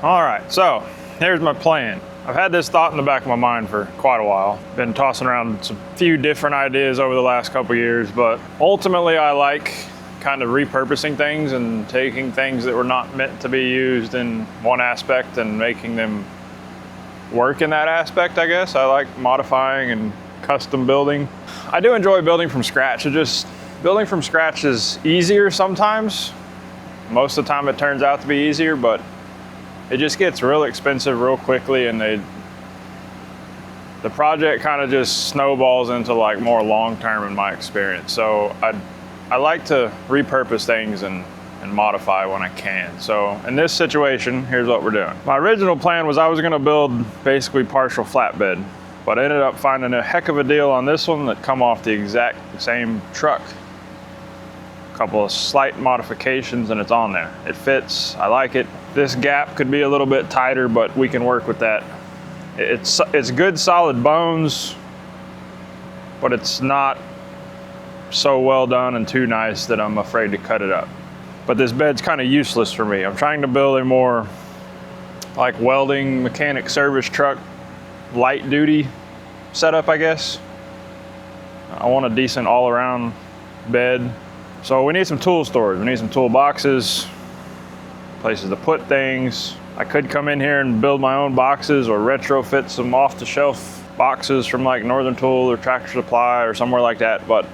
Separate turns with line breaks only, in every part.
All right, so here's my plan. I've had this thought in the back of my mind for quite a while. Been tossing around some few different ideas over the last couple years, but ultimately I like kind of repurposing things and taking things that were not meant to be used in one aspect and making them work in that aspect, I guess. I like modifying and custom building. I do enjoy building from scratch. Building from scratch is easier sometimes. Most of the time it turns out to be easier, but it just gets real expensive real quickly, and the project kind of just snowballs into like more long-term in my experience. So I like to repurpose things and modify when I can. So in this situation, here's what we're doing. My original plan was I was gonna build basically partial flatbed, but I ended up finding a heck of a deal on this one that come off the exact same truck. Couple of slight modifications and it's on there. It fits, I like it. This gap could be a little bit tighter, but we can work with that. It's good solid bones, but it's not so well done and too nice that I'm afraid to cut it up. But this bed's kind of useless for me. I'm trying to build a more like welding mechanic service truck, light duty setup, I guess. I want a decent all around bed. So we need some tool storage. We need some tool boxes, places to put things. I could come in here and build my own boxes or retrofit some off-the-shelf boxes from like Northern Tool or Tractor Supply or somewhere like that, but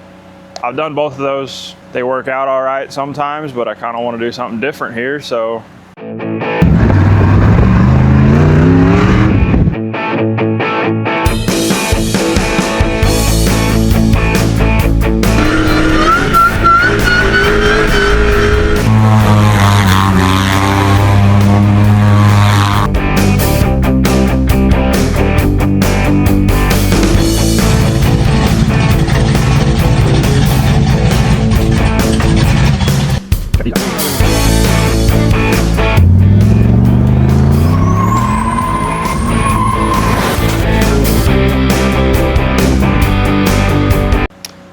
I've done both of those. They work out all right sometimes, but I kind of want to do something different here, so.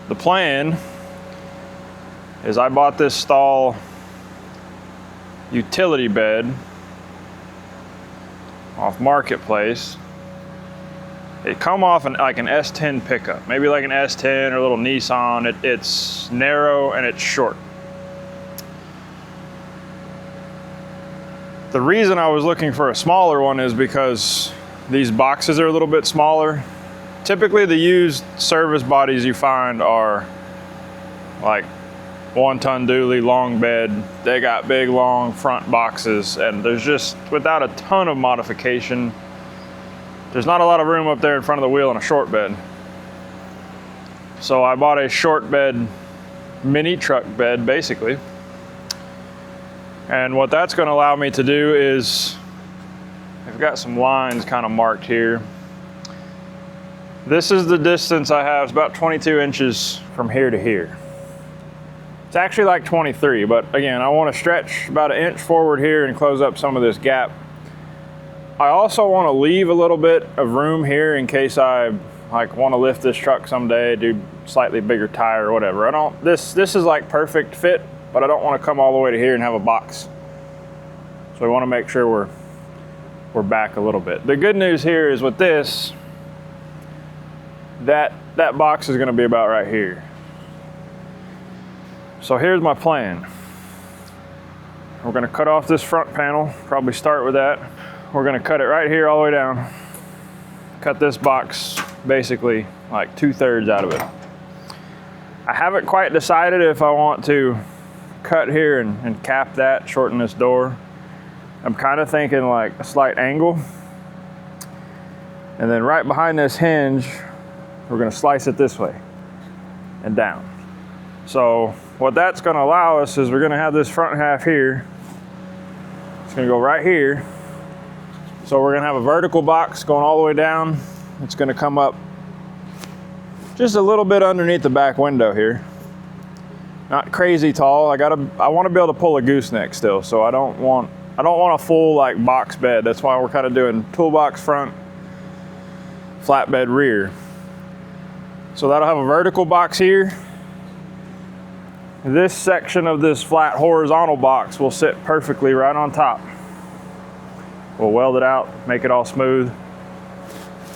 The plan is I bought this stall utility bed off Marketplace. It come off like an S10 pickup, maybe like an S10 or a little Nissan. It's narrow and it's short. The reason I was looking for a smaller one is because these boxes are a little bit smaller. Typically the used service bodies you find are like 1-ton dually, long bed. They got big, long front boxes, and there's just, without a ton of modification, there's not a lot of room up there in front of the wheel in a short bed. So I bought a short bed, mini truck bed, basically. And what that's gonna allow me to do is, I've got some lines kind of marked here. This is the distance I have. It's about 22 inches from here to here. It's actually like 23, but again, I want to stretch about 1 inch forward here and close up some of this gap. I also want to leave a little bit of room here in case I want to lift this truck someday, do slightly bigger tire or whatever. This is like perfect fit, but I don't want to come all the way to here and have a box. So we want to make sure we're back a little bit. The good news here is with this, that box is going to be about right here. So here's my plan. We're going to cut off this front panel, probably start with that. We're going to cut it right here all the way down. Cut this box basically like 2/3 out of it. I haven't quite decided if I want to cut here and cap that, shorten this door. I'm kind of thinking like a slight angle. And then right behind this hinge, we're gonna slice it this way and down. So what that's gonna allow us is we're gonna have this front half here. It's gonna go right here. So we're gonna have a vertical box going all the way down. It's gonna come up just a little bit underneath the back window here. Not crazy tall. I want to be able to pull a gooseneck still, so I don't want a full like box bed. That's why we're kind of doing toolbox front, flatbed rear. So that'll have a vertical box here. This section of this flat horizontal box will sit perfectly right on top. We'll weld it out, make it all smooth.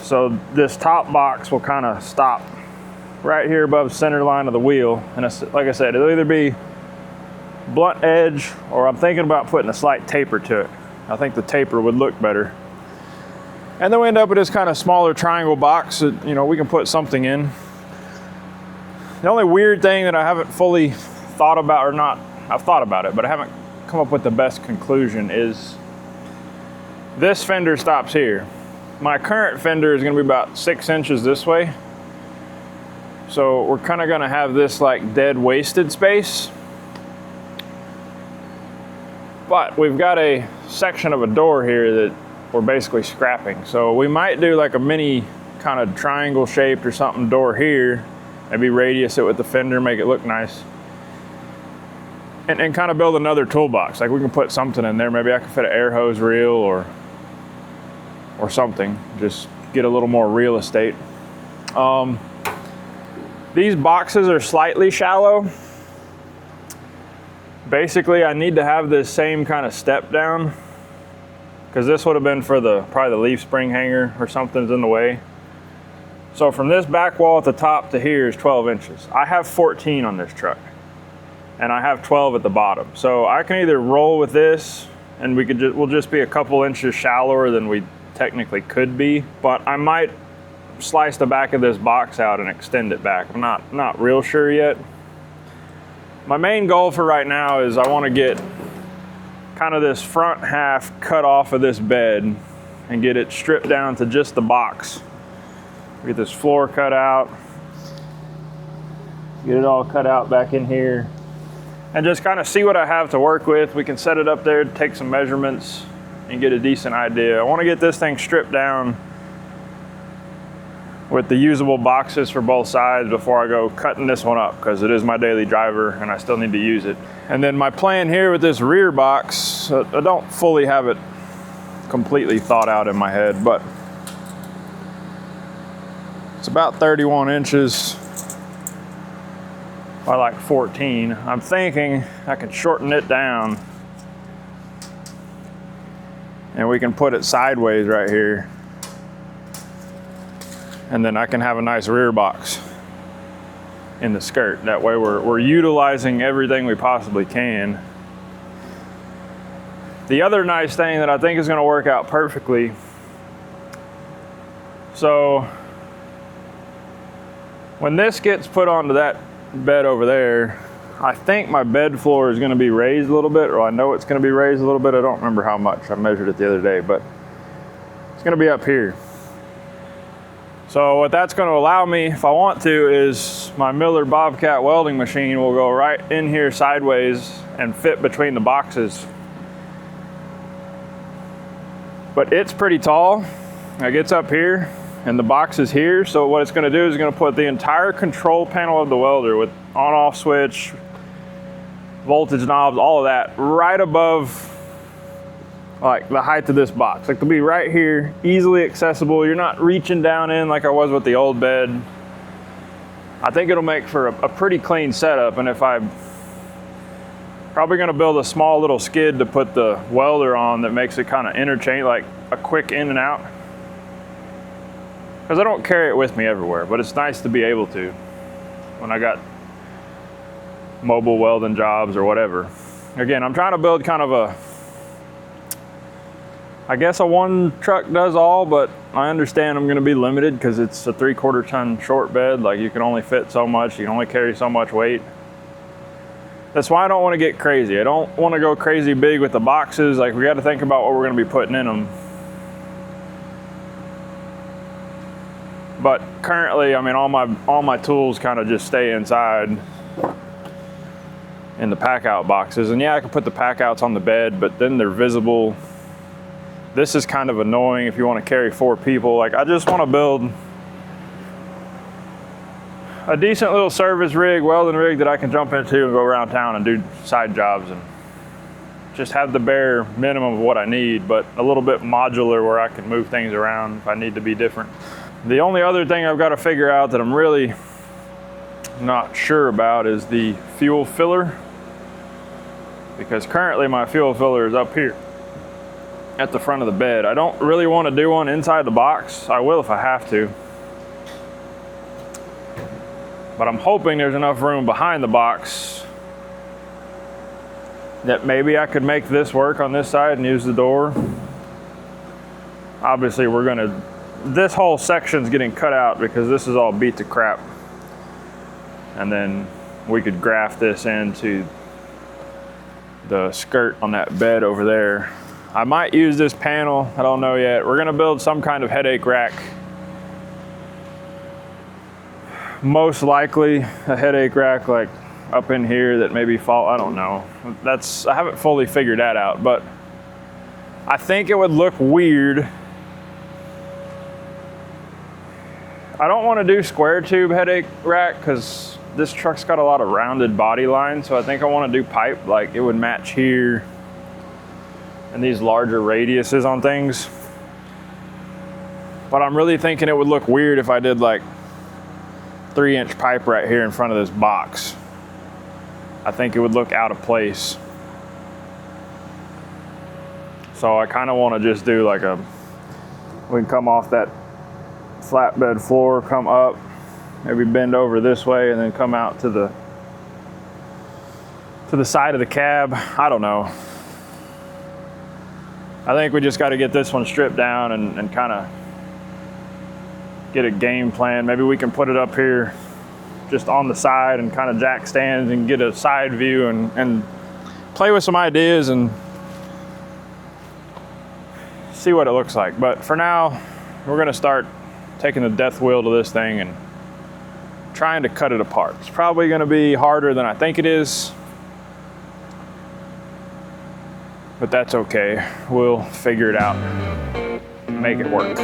So this top box will kind of stop right here above center line of the wheel. And it's, like I said, it'll either be blunt edge, or I'm thinking about putting a slight taper to it. I think the taper would look better. And then we end up with this kind of smaller triangle box that, you know, we can put something in. The only weird thing that I haven't fully thought about, or not, I've thought about it, but I haven't come up with the best conclusion, is this fender stops here. My current fender is gonna be about 6 inches this way. So we're kind of gonna have this like dead wasted space. But we've got a section of a door here that we're basically scrapping. So we might do like a mini kind of triangle shaped or something door here, maybe radius it with the fender, make it look nice. And kind of build another toolbox. Like we can put something in there. Maybe I can fit an air hose reel or something. Just get a little more real estate. These boxes are slightly shallow. Basically, I need to have this same kind of step down, because this would have been for probably the leaf spring hanger or something's in the way. So from this back wall at the top to here is 12 inches. I have 14 on this truck, and I have 12 at the bottom. So I can either roll with this, and we'll just be a couple inches shallower than we technically could be, but I might slice the back of this box out and extend it back. I'm not real sure yet. My main goal for right now is I want to get kind of this front half cut off of this bed and get it stripped down to just the box. Get this floor cut out, get it all cut out back in here, and just kind of see what I have to work with. We can set it up there, take some measurements, and get a decent idea. I want to get this thing stripped down with the usable boxes for both sides before I go cutting this one up, because it is my daily driver and I still need to use it. And then my plan here with this rear box, I don't fully have it completely thought out in my head, but it's about 31 inches by like 14. I'm thinking I can shorten it down and we can put it sideways right here. And then I can have a nice rear box in the skirt. That way we're utilizing everything we possibly can. The other nice thing that I think is gonna work out perfectly, so when this gets put onto that bed over there, I think my bed floor is gonna be raised a little bit, or I know it's gonna be raised a little bit. I don't remember how much. I measured it the other day, but it's gonna be up here. So what that's going to allow me, if I want to, is my Miller Bobcat welding machine will go right in here sideways and fit between the boxes. But it's pretty tall. It gets up here and the box is here. So what it's going to do is it's going to put the entire control panel of the welder with on-off switch, voltage knobs, all of that right above like the height of this box. Like, they'll be right here, easily accessible. You're not reaching down in like I was with the old bed. I think it'll make for a pretty clean setup. And if I'm probably gonna build a small little skid to put the welder on that makes it kind of interchange, like a quick in and out. Because I don't carry it with me everywhere, but it's nice to be able to when I got mobile welding jobs or whatever. Again, I'm trying to build kind of I guess a one truck does all, but I understand I'm gonna be limited because it's a 3/4 ton short bed. Like, you can only fit so much, you can only carry so much weight. That's why I don't wanna get crazy. I don't wanna go crazy big with the boxes. Like, we gotta think about what we're gonna be putting in them. But currently, I mean, all my tools kind of just stay inside in the pack out boxes. And yeah, I can put the pack outs on the bed, but then they're visible. This is kind of annoying if you want to carry 4 people. Like, I just want to build a decent little service rig, welding rig that I can jump into and go around town and do side jobs and just have the bare minimum of what I need, but a little bit modular where I can move things around if I need to be different. The only other thing I've got to figure out that I'm really not sure about is the fuel filler, because currently my fuel filler is up here. at the front of the bed. I don't really want to do one inside the box. I will if I have to. But I'm hoping there's enough room behind the box that maybe I could make this work on this side and use the door. Obviously this whole section's getting cut out because this is all beat to crap. And then we could graft this into the skirt on that bed over there. I might use this panel, I don't know yet. We're gonna build some kind of headache rack. Most likely a headache rack like up in here that maybe fall, I don't know. I haven't fully figured that out, but I think it would look weird. I don't want to do square tube headache rack because this truck's got a lot of rounded body lines, so I think I want to do pipe, like it would match here and these larger radiuses on things. But I'm really thinking it would look weird if I did like 3-inch pipe right here in front of this box. I think it would look out of place. So I kind of want to just do like we can come off that flatbed floor, come up, maybe bend over this way and then come out to the side of the cab. I don't know. I think we just got to get this one stripped down and kind of get a game plan. Maybe we can put it up here just on the side and kind of jack stands and get a side view and play with some ideas and see what it looks like. But for now, we're gonna start taking the death wheel to this thing and trying to cut it apart. It's probably gonna be harder than I think it is, but that's okay. We'll figure it out, make it work.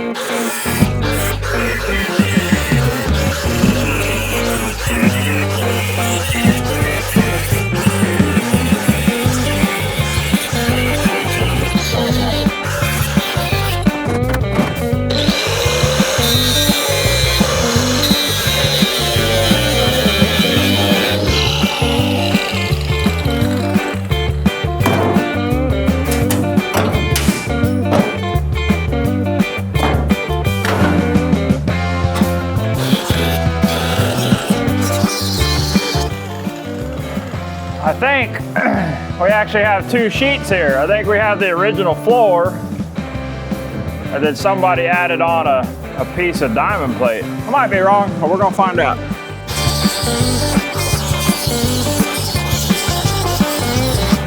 I think we actually have 2 sheets here. I think we have the original floor and then somebody added on a piece of diamond plate. I might be wrong, but we're gonna find out.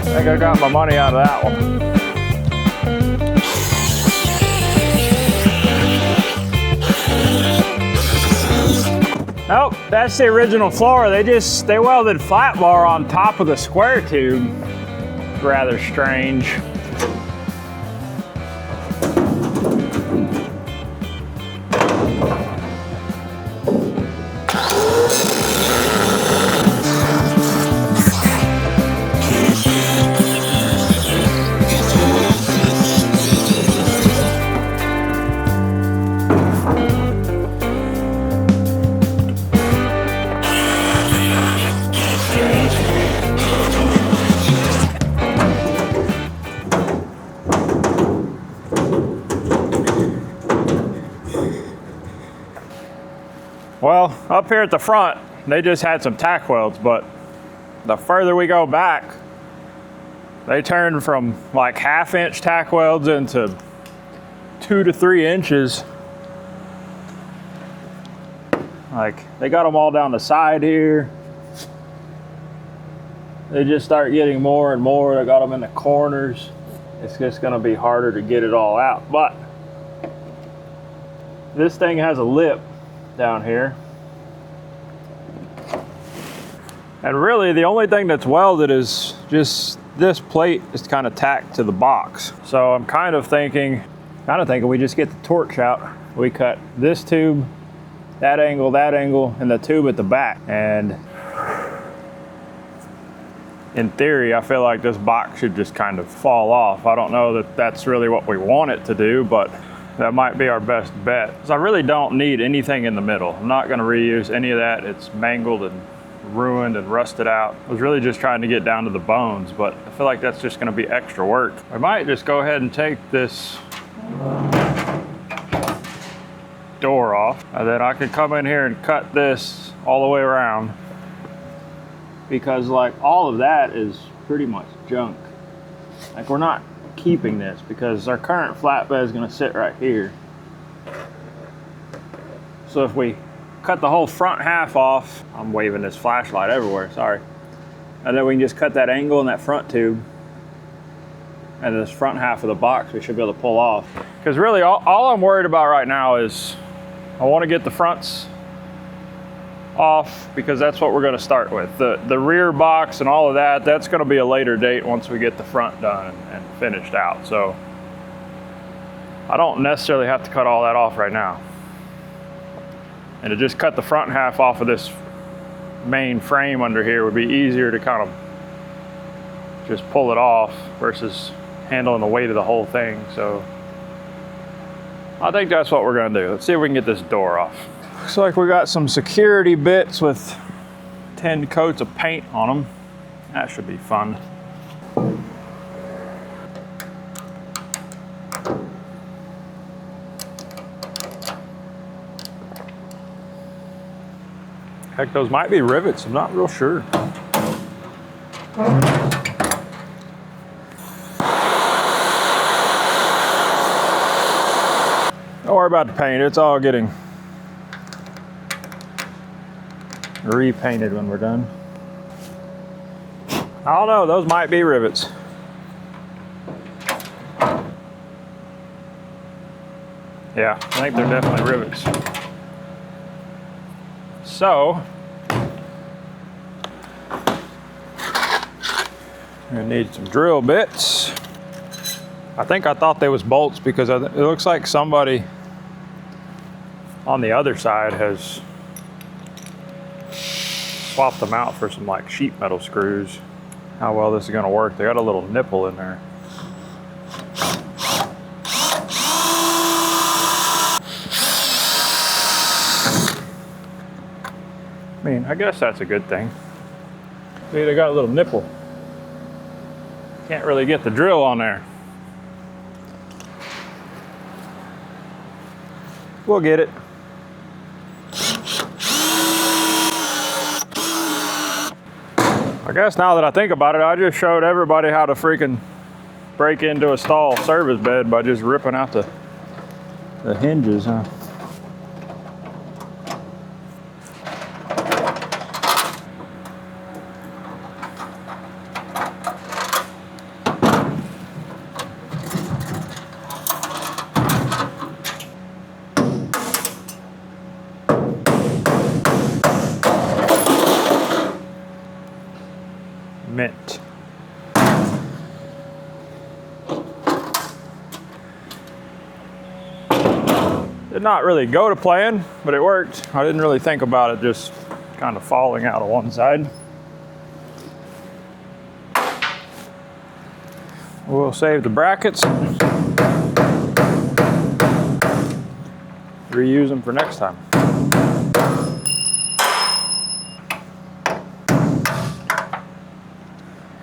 I think I got my money out of that one. Nope, that's the original floor. They welded flat bar on top of the square tube. Rather strange. Well, up here at the front, they just had some tack welds, but the further we go back, they turned from like 1/2-inch tack welds into 2 to 3 inches. Like, they got them all down the side here. They just start getting more and more. They got them in the corners. It's just gonna be harder to get it all out. But this thing has a lip down here. And really the only thing that's welded is just this plate is kind of tacked to the box. So I'm kind of thinking we just get the torch out. We cut this tube, that angle, and the tube at the back. And in theory, I feel like this box should just kind of fall off. I don't know that that's really what we want it to do, but that might be our best bet. So I really don't need anything in the middle. I'm not gonna reuse any of that. It's mangled and ruined and rusted out. I was really just trying to get down to the bones, but I feel like that's just gonna be extra work. I might just go ahead and take this door off, and then I could come in here and cut this all the way around, because like all of that is pretty much junk. Like we're not keeping this because our current flatbed is gonna sit right here. So if we cut the whole front half off, I'm waving this flashlight everywhere, sorry. And then we can just cut that angle in that front tube, and this front half of the box we should be able to pull off. Because really all I'm worried about right now is I want to get the fronts off, because that's what we're going to start with. The rear box and all of that, that's going to be a later date once we get the front done and finished out. So I don't necessarily have to cut all that off right now. And to just cut the front half off of this main frame under here would be easier to kind of just pull it off versus handling the weight of the whole thing. So I think that's what we're gonna do. Let's see if we can get this door off. Looks like we got some security bits with 10 coats of paint on them. That should be fun. Heck, those might be rivets, I'm not real sure. Don't worry about the paint, it's all getting repainted when we're done. I don't know, those might be rivets. Yeah, I think they're definitely rivets. So, we're gonna need some drill bits. I thought they was bolts because it looks like somebody on the other side has swapped them out for some like sheet metal screws. How well this is gonna work. They got a little nipple in there. I mean, I guess that's a good thing. See, they got a little nipple. Can't really get the drill on there. We'll get it. I guess now that I think about it, I just showed everybody how to freaking break into a stall service bed by just ripping out the hinges, huh? Mint. Did not really go to plan, but it worked. I didn't really think about it just kind of falling out of one side. We'll save the brackets. Reuse them for next time.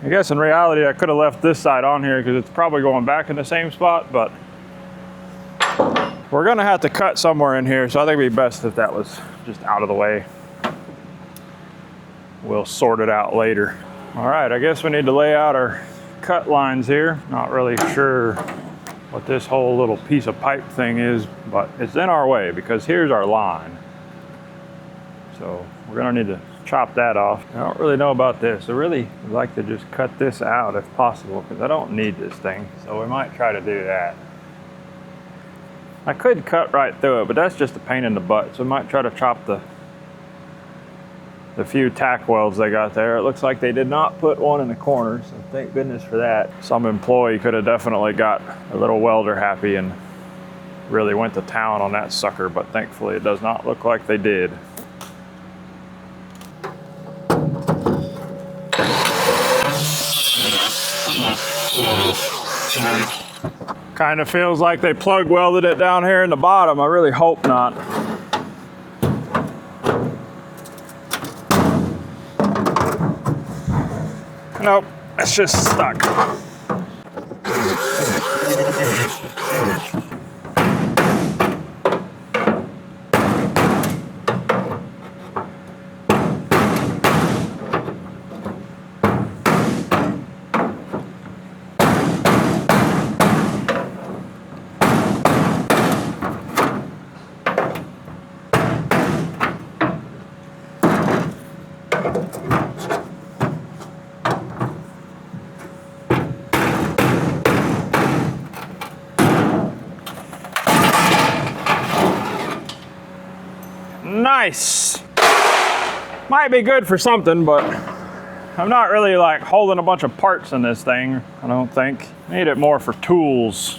I guess in reality, I could have left this side on here because it's probably going back in the same spot, but we're gonna have to cut somewhere in here, so I think it'd be best if that was just out of the way. We'll sort it out later. All right, I guess we need to lay out our cut lines here. Not really sure what this whole little piece of pipe thing is, but it's in our way because here's our line. So we're gonna need to chop that off. I don't really know about this. I really would like to just cut this out if possible because I don't need this thing. So we might try to do that. I could cut right through it, but that's just a pain in the butt. So we might try to chop the few tack welds they got there. It looks like they did not put one in the corner, so thank goodness for that. Some employee could have definitely got a little welder happy and really went to town on that sucker, but thankfully it does not look like they did. Kind of feels like they plug welded it down here in the bottom. I really hope not. Nope, it's just stuck. Nice. Might be good for something, but I'm not really like holding a bunch of parts in this thing, I don't think. Need it more for tools.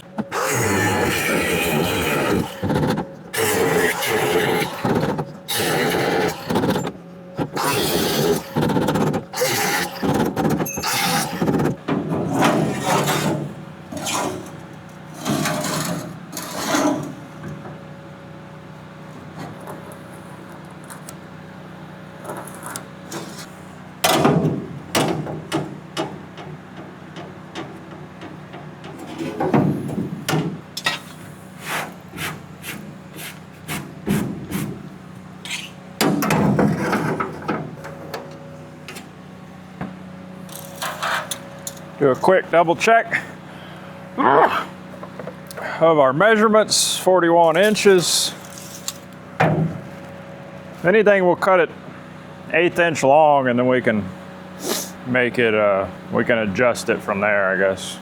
Do a quick double check of our measurements, 41 inches. If anything, we'll cut it 1/8 inch long and then we can make it, we can adjust it from there, I guess.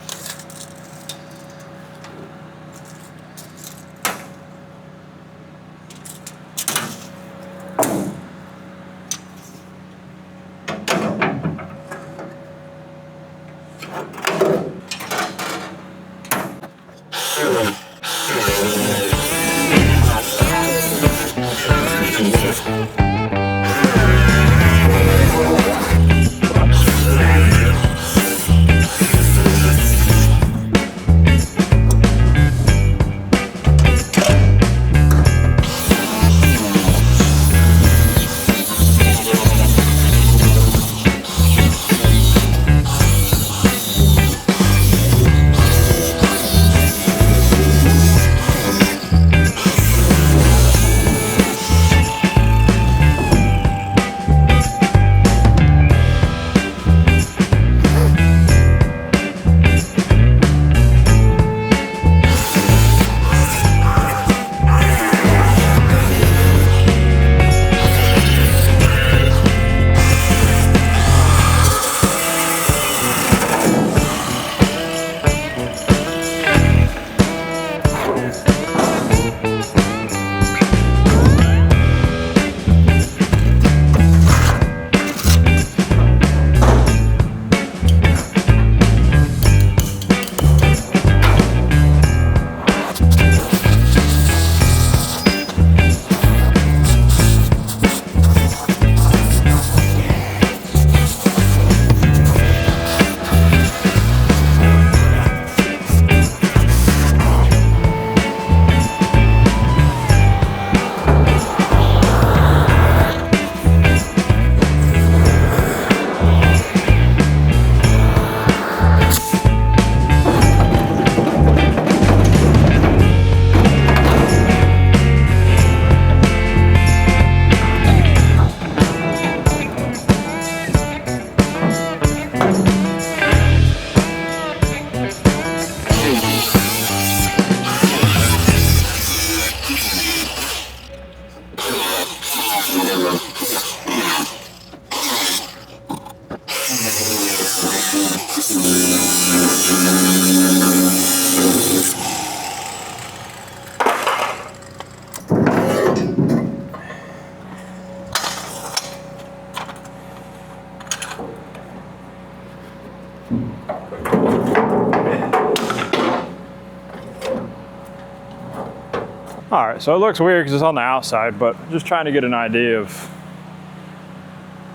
All right, so it looks weird because it's on the outside, but just trying to get an idea of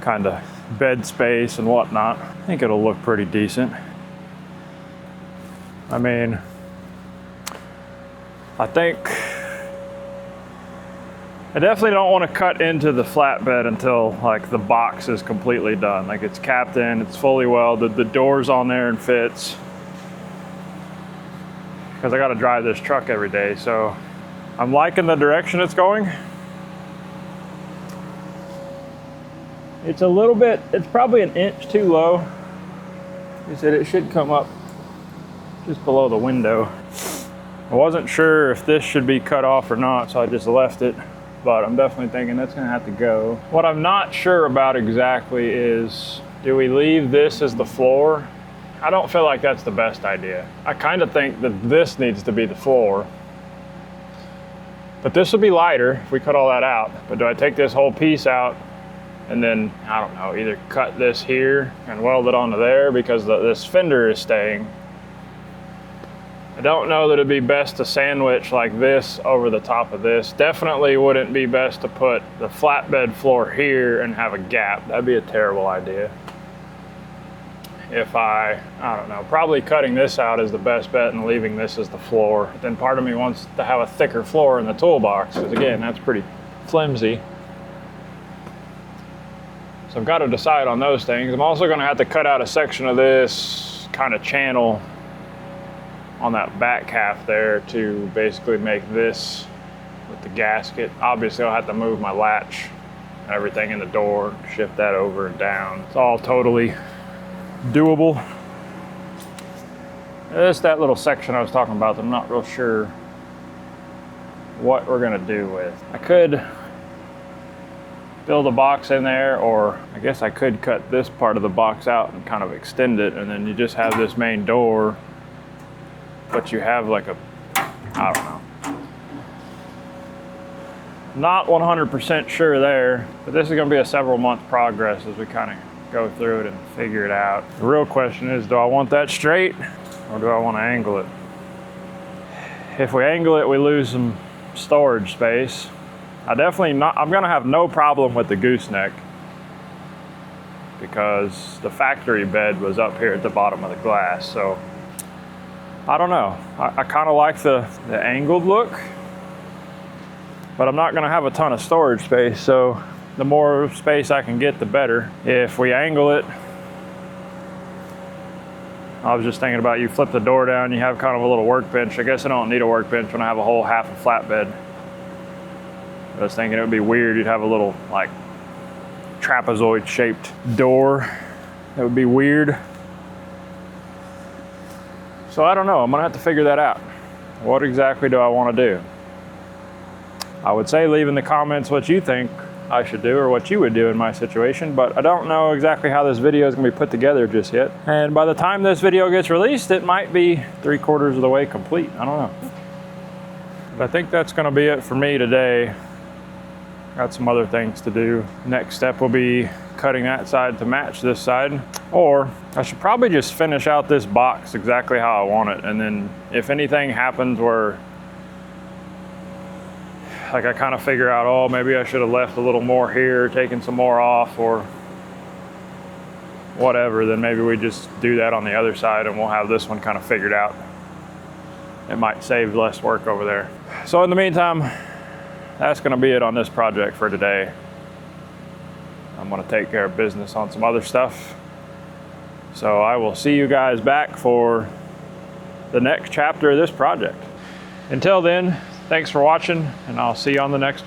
kind of bed space and whatnot. I think it'll look pretty decent. I mean, I think I definitely don't want to cut into the flatbed until like the box is completely done. Like it's capped in, it's fully welded, the door's on there and fits. Because I got to drive this truck every day, so I'm liking the direction it's going. It's a little bit, it's probably an inch too low. He said it should come up just below the window. I wasn't sure if this should be cut off or not, so I just left it. But I'm definitely thinking that's gonna have to go. What I'm not sure about exactly is, do we leave this as the floor? I don't feel like that's the best idea. I kind of think that this needs to be the floor. But this would be lighter if we cut all that out. But do I take this whole piece out and then, I don't know, either cut this here and weld it onto there because this fender is staying? I don't know that it'd be best to sandwich like this over the top of this. Definitely wouldn't be best to put the flatbed floor here and have a gap. That'd be a terrible idea. If I don't know, probably cutting this out is the best bet and leaving this as the floor. But then part of me wants to have a thicker floor in the toolbox, because again, that's pretty flimsy. So I've got to decide on those things. I'm also gonna have to cut out a section of this kind of channel on that back half there to basically make this with the gasket. Obviously I'll have to move my latch and everything in the door, shift that over and down. It's all totally doable. It's that little section I was talking about that I'm not real sure what we're gonna do with. I could build a box in there, or I guess I could cut this part of the box out and kind of extend it, and then you just have this main door, but you have like a, I don't know. Not 100% sure there, but this is gonna be a several month progress as we kind of go through it and figure it out. The real question is, do I want that straight or do I want to angle it? If we angle it, we lose some storage space. I'm gonna have no problem with the gooseneck because the factory bed was up here at the bottom of the glass. So I don't know. I kind of like the angled look, but I'm not gonna have a ton of storage space. So the more space I can get, the better. If we angle it, I was just thinking about, you flip the door down, you have kind of a little workbench. I guess I don't need a workbench when I have a whole half a flatbed. I was thinking it would be weird, you'd have a little like trapezoid shaped door. That would be weird. So I don't know, I'm gonna have to figure that out. What exactly do I wanna do? I would say leave in the comments what you think I should do or what you would do in my situation, but I don't know exactly how this video is gonna be put together just yet. And by the time this video gets released, it might be 3/4 of the way complete. I don't know. But I think that's gonna be it for me today. Got some other things to do. Next step will be cutting that side to match this side. Or I should probably just finish out this box exactly how I want it. And then if anything happens where like I kind of figure out, oh, maybe I should have left a little more here, taken some more off or whatever, then maybe we just do that on the other side and we'll have this one kind of figured out. It might save less work over there. So in the meantime, that's gonna be it on this project for today. I'm gonna take care of business on some other stuff. So I will see you guys back for the next chapter of this project. Until then, thanks for watching, and I'll see you on the next one.